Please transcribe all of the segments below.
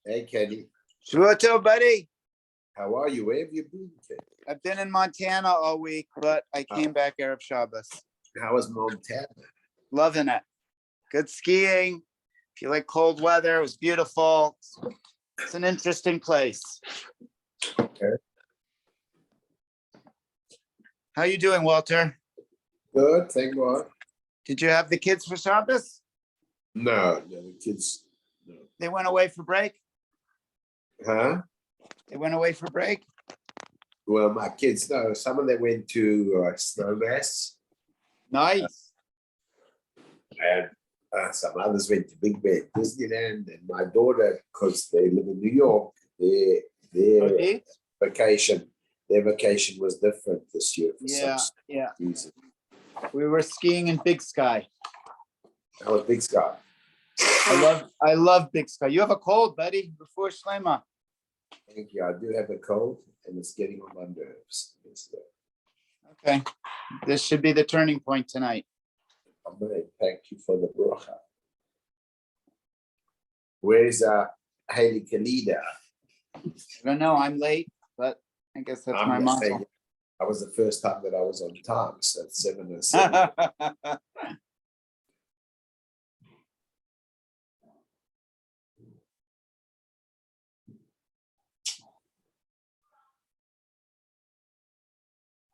Hey, Kenny. Shuato, buddy. How are you? Where have you been, Kenny? I've been in Montana all week, but I came back Erev Shabbos. How was Montana? Loving it. Good skiing. If you like cold weather, it was beautiful. It's an interesting place. Okay. How you doing, Walter? Good, thank God. Did you have the kids for Shabbos? No, the kids, no. They went away for break? Huh? They went away for break? Well, my kids, no, some of them went to Snowmass. Nice. And some others went to Big Bend, Disneyland, and my daughter, because they live in New York, their vacation was different this year. For Yeah. reason. We were skiing in Big Sky. That was Big Sky. I love Big Sky. You have a cold, buddy, before Shlema. Thank you. I do have a cold, and it's getting on my nerves. Okay. This should be the turning point tonight. I'm going to thank you for the bracha. Where's Hailey Kalida? I don't know. I'm late, but I guess that's my motto. That was the first time that I was on time, so it's 7:07.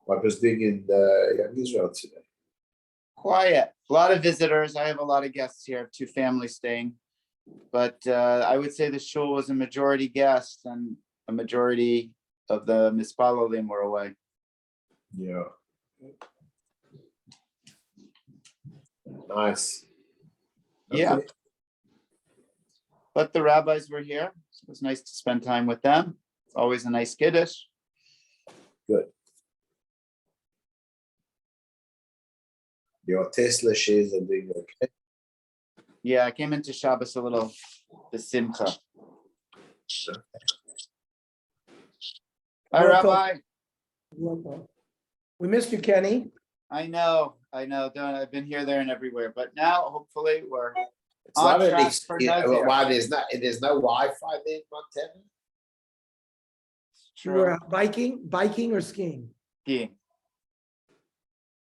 What was doing in Young Israel today? Quiet. A lot of visitors. I have a lot of guests here. I have two families staying. But I would say the shul was a majority guest and a majority of the mispalolim were away. Yeah. Nice. Yeah. Okay. But the rabbis were here. So it was nice to spend time with them. It's always a nice kiddush. Good. Your Tesla shares are doing okay. Yeah, I came into Shabbos a little besimcha. Hi, Rabbi. We missed you, Kenny. I know. I've been here, there, and everywhere. But now, hopefully, we're It's not on track at for least, why there's no Wi-Fi there in Montana? You were biking or skiing? Skiing.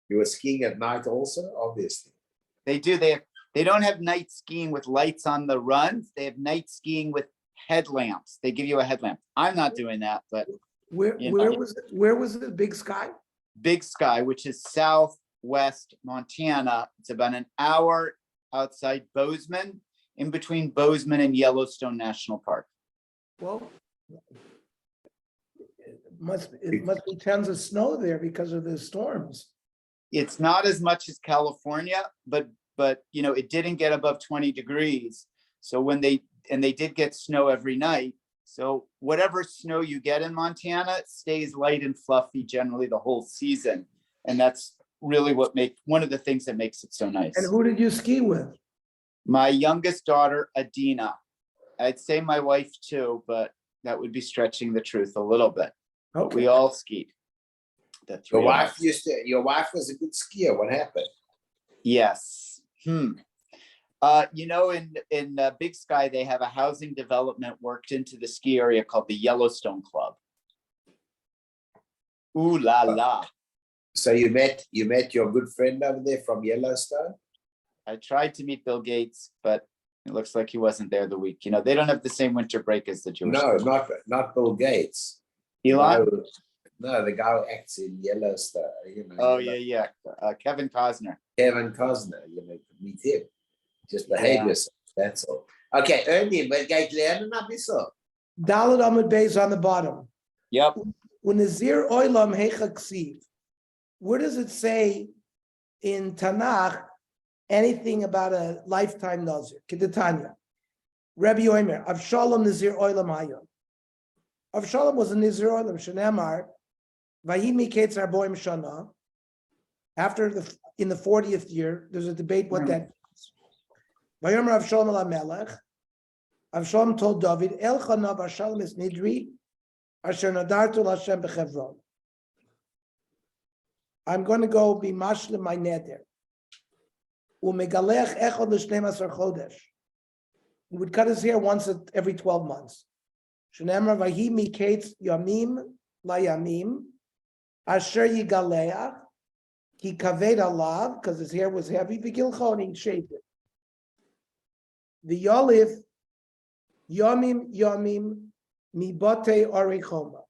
You were skiing at night also, obviously. They do. They don't have night skiing with lights on the runs. They have night skiing with headlamps. They give you a headlamp. I'm not doing that, but where was it? Where was it? Big Sky? Big Sky, which is southwest Montana. It's about an hour outside Bozeman, in between Bozeman and Yellowstone National Park. Well, it must be tons of snow there because of the storms. It's not as much as California, but it didn't get above 20 degrees. So when they they did get snow every night. So whatever snow you get in Montana stays light and fluffy generally the whole season. And that's really one of the things that makes it so nice. And who did you ski with? My youngest daughter, Adina. I'd say my wife too, but that would be stretching the truth a little bit. But we all skied. Your wife was a good skier. What happened? Yes. In Big Sky, they have a housing development worked into the ski area called the Yellowstone Club. Ooh la la. So you met your good friend over there from Yellowstone? I tried to meet Bill Gates, but it looks like he wasn't there the week. They don't have the same winter break as the Jewish. No, not Bill Gates. Elon? No, the guy who acts in Yellowstone. Oh, yeah. Kevin Costner. Kevin Costner, meet him. Just behave yourself. That's all. Okay, Ernie, but get lernen a bisschen. Dalet Amud Beis on the bottom. Yep. Unazir oilam hecha ksiv. Where does it say in Tanakh anything about a lifetime nazir? Kedetanya. Rabbi Omer, Avshalom Nazir oilam hayom. Avshalom was a Nazir oilam. Shenemar, Vahi miketz arboim shana. In the 40th year, there's a debate what that means. Vayomer Avshalom ala melech. Avshalom told David, El chanav Avshalom is nidri, asher nadartu l'Hashem b'chevron. I'm going to go be mashlim my neder. Umegalech echad l'shnei asar chodesh. He would cut his hair once every 12 months. Shenemar vahi miketz yamim layamim asher yigaleach ki kaved alav, because his hair was heavy. V'gilchon, he shaved it. The yolif yamim mibate arichoma.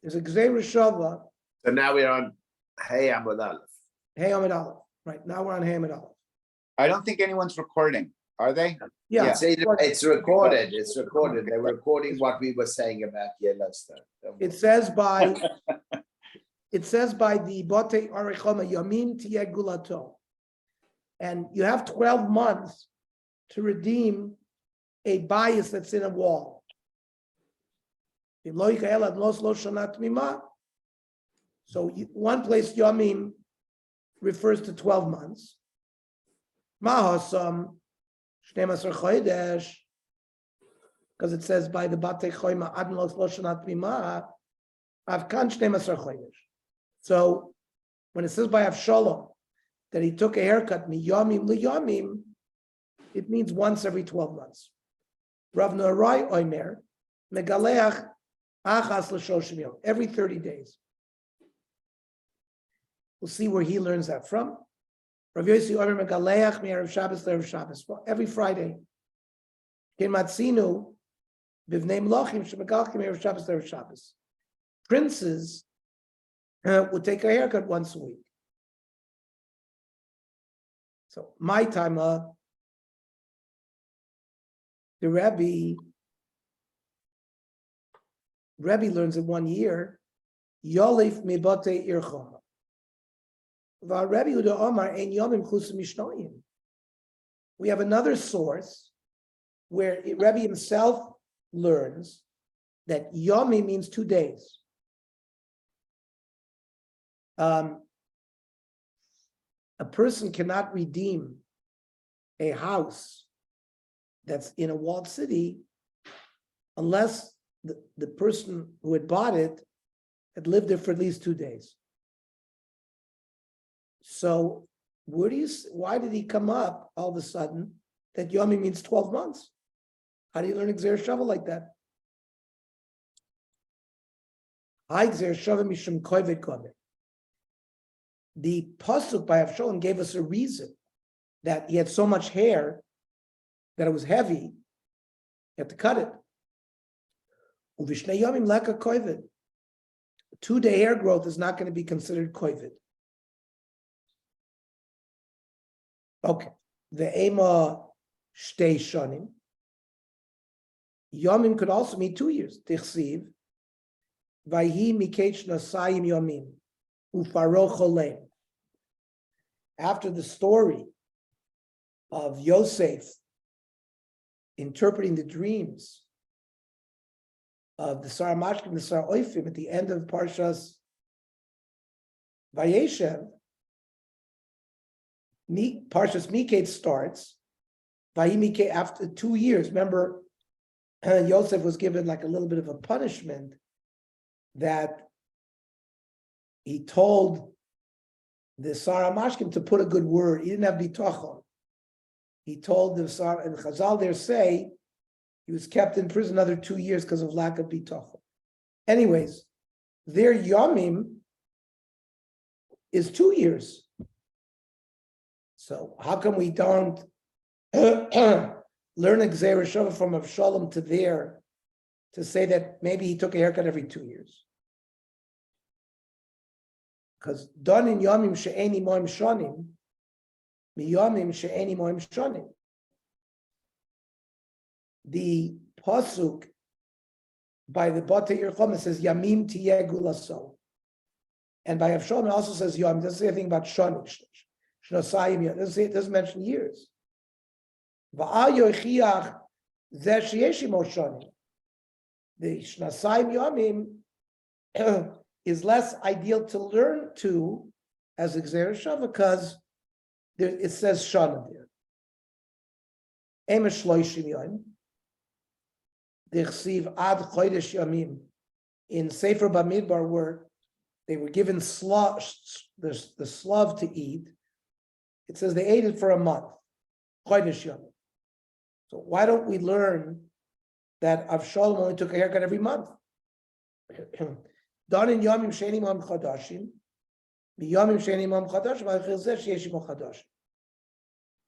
There's a gzei rishava. So now we're on Hey Amud Aleph. Hey Amud Aleph. Right, now we're on Hey Amud Aleph. I don't think anyone's recording, are they? Yeah. It's recorded. It's recorded. They were recording what we were saying about Yellowstone. It says by the Bote Arichoma Yamim Tiyeh Gulato. And you have 12 months to redeem a bias that's in a wall. So one place Yamim refers to 12 months. Mahasam Shnemasar Chodesh, because it says by the Batei Choyma Adnos Loshanat Mima, Avkan Shnemasar Chodesh. So when it says by Avshalom that he took a haircut miyamim liyamim, it means once every 12 months. Rav Norai Omer Megaleach Achas L'Shoshim Yom, every 30 days. We'll see where he learns that from. Rav Yossi Omer Megaleach Me'erev Shabbos L'Erev Shabbos, every Friday. Ken Matzinu Bivnei Melachim Shemegalchim Me'erev Shabbos L'Erev Shabbos. Princes would take a haircut once a week. So my time, the Rebbe learns in 1 year. Yolif mibate irchom. We have another source where Rebbe himself learns that yomi means 2 days. A person cannot redeem a house that's in a walled city unless the person who had bought it had lived there for at least 2 days. So why did he come up all of a sudden that Yomi means 12 months? How do you learn Gzer Shava like that? The pasuk by Avshalom gave us a reason that he had so much hair that it was heavy. You had to cut it. 2-day hair growth is not going to be considered kovid. Okay. The ema shtei shonim. Yomim could also mean 2 years. Tichsiv. Vayhi miketch nasayim yomim. Ufaro cholem. After the story of Yosef interpreting the dreams of the Sarah Mashkim, the Sarah Oifim at the end of Parshas Vayeshev, Parshas Miketz starts, Vayimike after 2 years. Remember, Yosef was given like a little bit of a punishment that he told the Sarah Mashkim to put a good word. He didn't have bitachon. He told the Sarah, and Chazal there say he was kept in prison another 2 years because of lack of bitachon. Anyways, their yomim is 2 years. So how come we don't learn a Gzeira Shava from Avshalom to there to say that maybe he took a haircut every 2 years? Because done in yomim she'eni moim shonim, miyomim she'eni moim shonim. The pasuk by the Bata Yerchom says yamim tiyeh gulaso, and by Avshalom it also says yom. It doesn't say anything about shonim. Shnosayim. It doesn't mention years. Va'al yochiach zeh sheyesh imo shonim. The shnasayim yomim is less ideal to learn to as a Gzeira Shava because it says Shana there. Emes shloishim yom. Dichsiv ad chodesh yamim. In Sefer Bamidbar, where they were given the slav to eat, it says they ate it for a month. Chodesh yamim. So why don't we learn that Avshalom only took a haircut every month? Done in Yomim Sheni Mom Chadashim, Yomim Sheni Mom Chadashim, Achilzeh Sheyesh Mo Chadashim.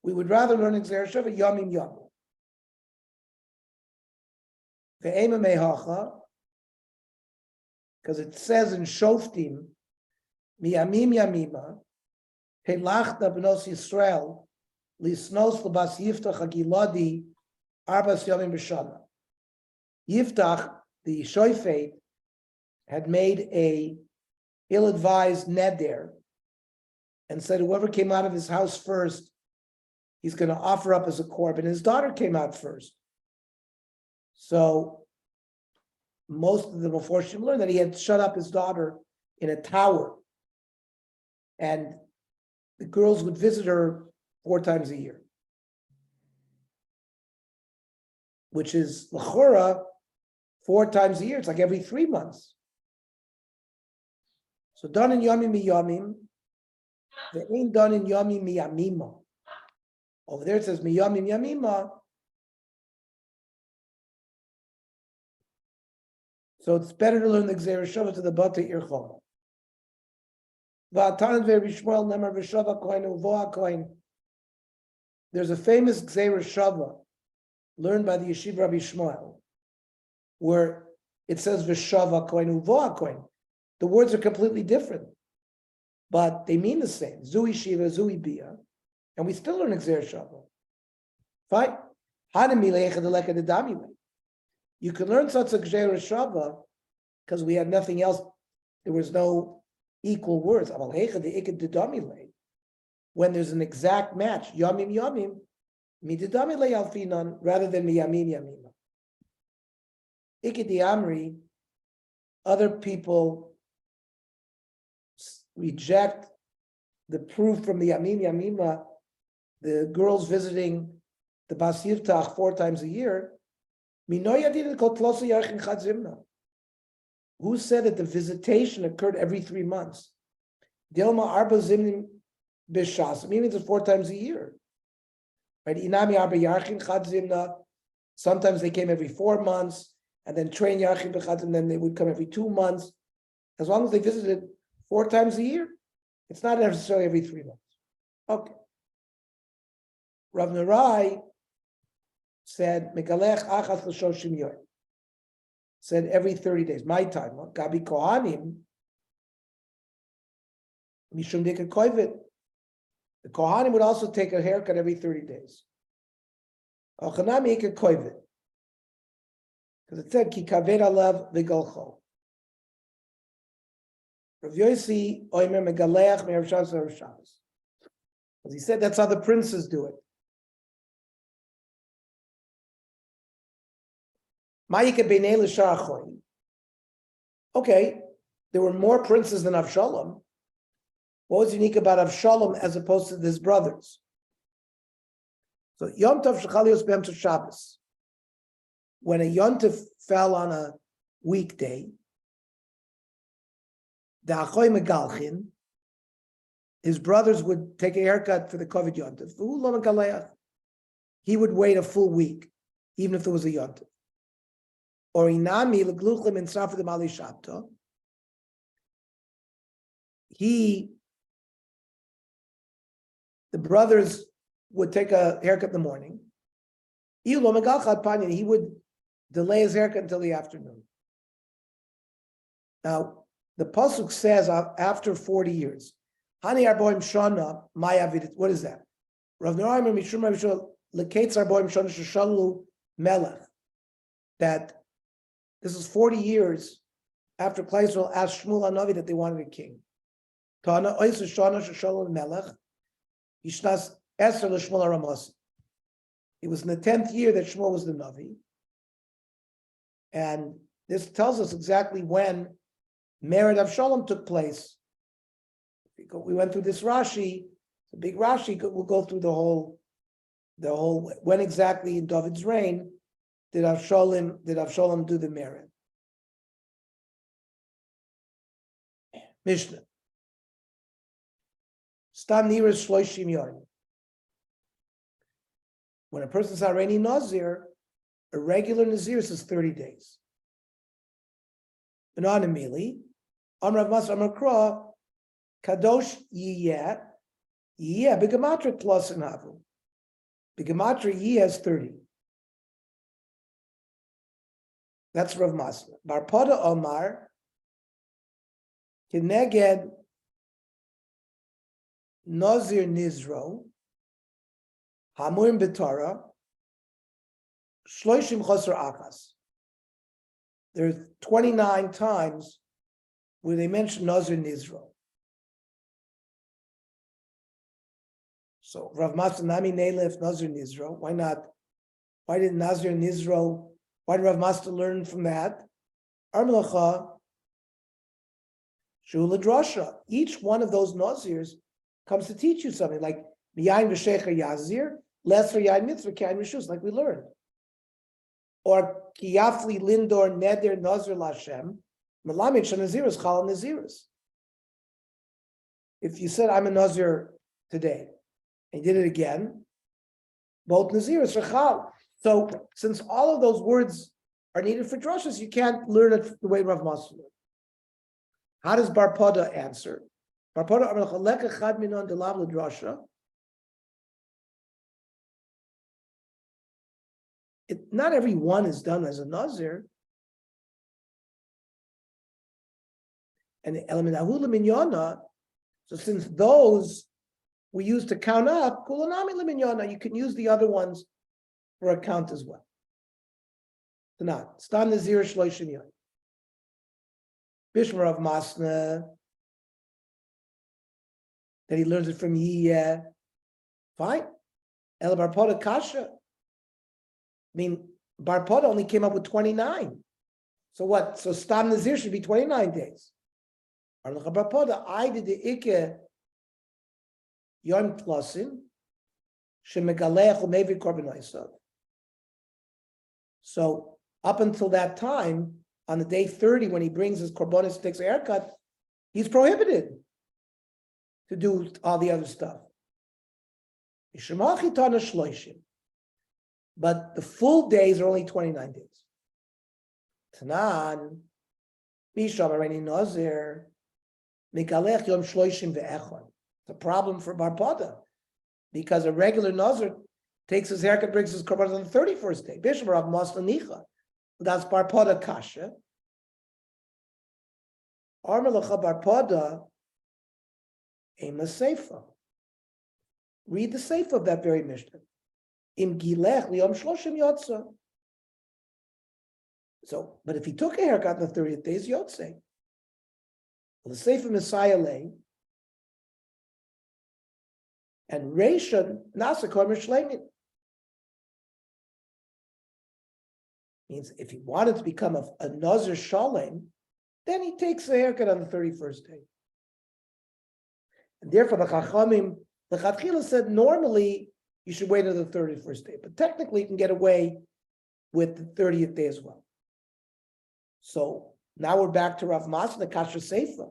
We would rather learn in Gzeira Shava Yomim Yomim. Ve'ema Mehacha, because it says in Shoftim, Miyamim Yamima, Pelachta B'nos Yisrael, Lisnos L'bas Yiftach Hagiladi, Arbas Yomim B'Shana. Yiftach, the Shoifet, had made a ill-advised neder and said whoever came out of his house first, he's going to offer up as a korban. His daughter came out first. So most of the Meforshim learned that he had shut up his daughter in a tower, and the girls would visit her 4 times a year, which is l'chora 4 times a year. It's like every 3 months. So done in yomim miyamim, they ain't done in yomim miyamima. Over there it says miyamim yamima. So it's better to learn the Gzeira Shava to the Bata Yerchom. V'atan ve'rishmuel nemar v'shava kohen uvoa kohen. There's a famous Gzeira Shava learned by the Yeshiva Rabbi Shmuel, where it says v'shava kohen uvoa kohen. The words are completely different, but they mean the same. Zui Shiva, Zui Bia, and we still learn Gzeira Shava. Fine. You can learn such a Gzeira Shava because we had nothing else. There was no equal words. When there's an exact match, Yamim Yamim, mididamile alfinan, rather than miyamin yamima. Ikedi Amri, other people reject the proof from the Yamin Yamima, the girls visiting the Bas Yiftach 4 times a year. Who said that the visitation occurred every 3 months? Dilma Arba Zimnim Bishas. It means it's 4 times a year. Right? Inami Arba Yarchin Chad Zimna. Sometimes they came every 4 months, and then train Yarchin Bechad, and then they would come every 2 months. As long as they visited 4 times a year, it's not necessarily every 3 months. Okay. Rav Narai said, Megalech achas l'shoshim yoyim. Said every 30 days. My time. Gabi Kohanim, Mishum Dika Koivit. The Kohanim would also take a haircut every 30 days. Ochanami Ika Koivit. Because it said, Ki kaved alav v'golcho. Rav Yossi Oimer Megaleach Me'er Shabbos Me'er Shabbos. As he said, that's how the princes do it. Ma'ika b'nei l'shar achoim. Okay, there were more princes than Avshalom. What was unique about Avshalom as opposed to his brothers? So Yom Tov Shechalios B'Emtzah Shabbos. When a Yom Tov fell on a weekday, the Achoy Megalchin, his brothers would take a haircut for the Kovid Yom Tov. V'hu lo megaleach. He would wait a full week, even if there was a Yom Tov. Or Inami L'gluchlim in Safedim Ali Shabta. The brothers would take a haircut in the morning. He would delay his haircut until the afternoon. Now, the pasuk says after 40 years, Hani arboim shana mayavidit. What is that? Rav Naraim Mishum Mishul leketz arboim shana sheshalu melech. That this is 40 years after Klal Yisrael asked Shmuel Hanavi that they wanted a king. Tana ois shana sheshalu melech. Yishnas Eser l'Shmuel Ramos. It was in the 10th year that Shmuel was the Navi. And this tells us exactly when Mered Avshalom took place. We went through this Rashi, the big Rashi, we'll go through the whole, when exactly in David's reign did Avshalom do the Mered. Mishnah. Stam Niras Shloishim Yom. When a person's already Nazir, a regular Nazirus is 30 days. Anonymily, Amrav Mas Amar Kra, Kadosh Yiyeh, Begamatra plus and Havu. Begamatra Yiyeh is 30. That's Rav Masna. Barpada Omar, Keneged Nazir Nizro, Hamurim B'Torah, Shloishim Chosar Achas. There's 29 times where they mention Nazir Nizro. So Rav Masna Nami Nelef Nazir Nizro. Why not? Why did Nazir Nizro? Why did Rav Masna learn from that? Armelacha Shula Drasha. Each one of those Nazirs comes to teach you something, like Miyayin V'Shecher Yazir, Lesser Yayin Mitzvah Kain Rishus, like we learned. Or Kiyafli Lindor Neder Nazir Lashem, Melamid Shanazirus Chal Nazirus. If you said I'm a Nazir today, and you did it again, both Nazirus are Chal. So since all of those words are needed for drashas, you can't learn it the way Rav Masna learned. How does Bar Pada answer? Bar Pada Amar Chad Minon Delav L'Drasha. Not every one is done as a Nazir. And the element Ahula Minyana, so since those we use to count up, Kulanami Liminyana, you can use the other ones for a count as well. Tanat, Stan Nazir Shloishim Yom. Bishmar of Masna, that he learns it from Yiyeh. Fine. El Bar Pada Kasha. I mean, Bar Pada only came up with 29. So what? So Stam Nazir should be 29 days. Bar Pada, I did the Ike Yom Tlosin, Shemegalech Umevi Korban. So up until that time, on the day 30, when he brings his korbanos, takes a haircut, he's prohibited to do all the other stuff. But the full days are only 29 days. Tanan, Misham Areni Nazir, Mikalech Yom Shloishim Ve'echon. It's a problem for Bar Pada, because a regular Nazir takes his haircut, brings his korbanos on the 31st day. Bishop Rav Masna Nicha. That's Bar Pada Kasha. Armelacha Bar Pada Ema Seifa. Read the Seifa of that very Mishnah. Im Gilech Liom Shloshim Yotza. So, but if he took a haircut on the 30th day, it's Yotze. Well, the Seifa Messiah lay and Reishan Nasa Korban Shleimin. Means if he wanted to become a Nazir Shalem, then he takes a haircut on the 31st day. And therefore, the Chachamim, the Chatchila said normally you should wait until the 31st day, but technically you can get away with the 30th day as well. So now we're back to Rav Masna, Kasher Seifa.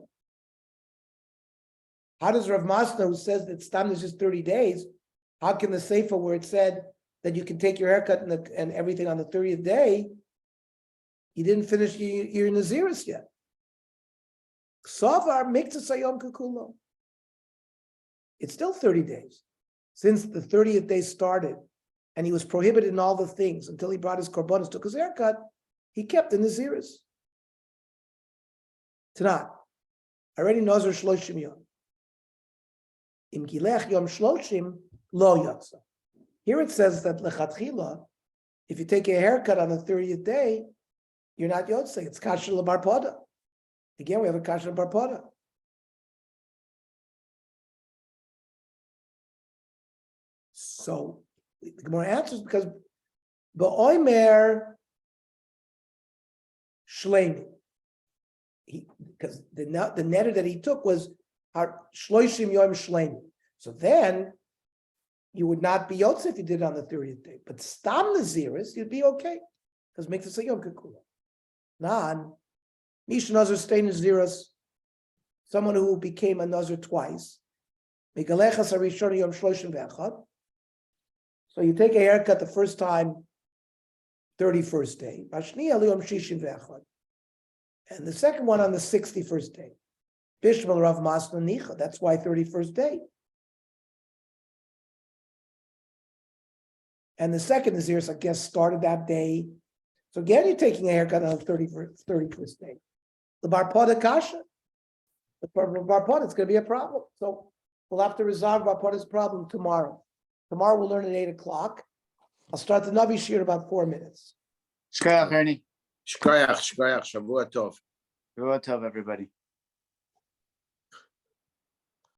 How does Rav Masna, who says that Stam is just 30 days, how can the Seifa where it said that you can take your haircut and everything on the 30th day, you didn't finish your Nezirus yet? Ksavar mikta sayom kakulo. It's still 30 days. Since the 30th day started, and he was prohibited in all the things until he brought his korbanos, took his haircut, he kept the Nezirus. Tanat, already Nazir Shloshim Yom. Im Gilech Yom Shloshim Lo Yotza. Here it says that lechatchila, if you take a haircut on the 30th day, you're not Yotze. It's kasher lebarpada. Again, we have a kasher lebarpada. So the Gemara answers because ba'omer shleimi, because the netter that he took was shloishim yom shleimi. So then you would not be yotze if you did it on the 30th day. But stam Nezirus, you'd be okay because makes it a yom kikula. Nan mish nazir stay Nezirus, someone who became a nazir twice. Megalechas harishon yom shloishim ve'echad. So you take a haircut the first time, 31st day. And the second one on the 61st day. Bishmal Rav Masna Nicha. That's why 31st day. And the second Nezirus, I guess, started that day. So again, you're taking a haircut on the 31st day. The Barpada Kasha. The Barpada, it's going to be a problem. So we'll have to resolve Barpada's problem tomorrow. Tomorrow we'll learn at 8 o'clock. I'll start the Navi Shir in about 4 minutes. Shkoyach, Ernie. Shkoyach, Shavua Tov. Shavua Tov, everybody.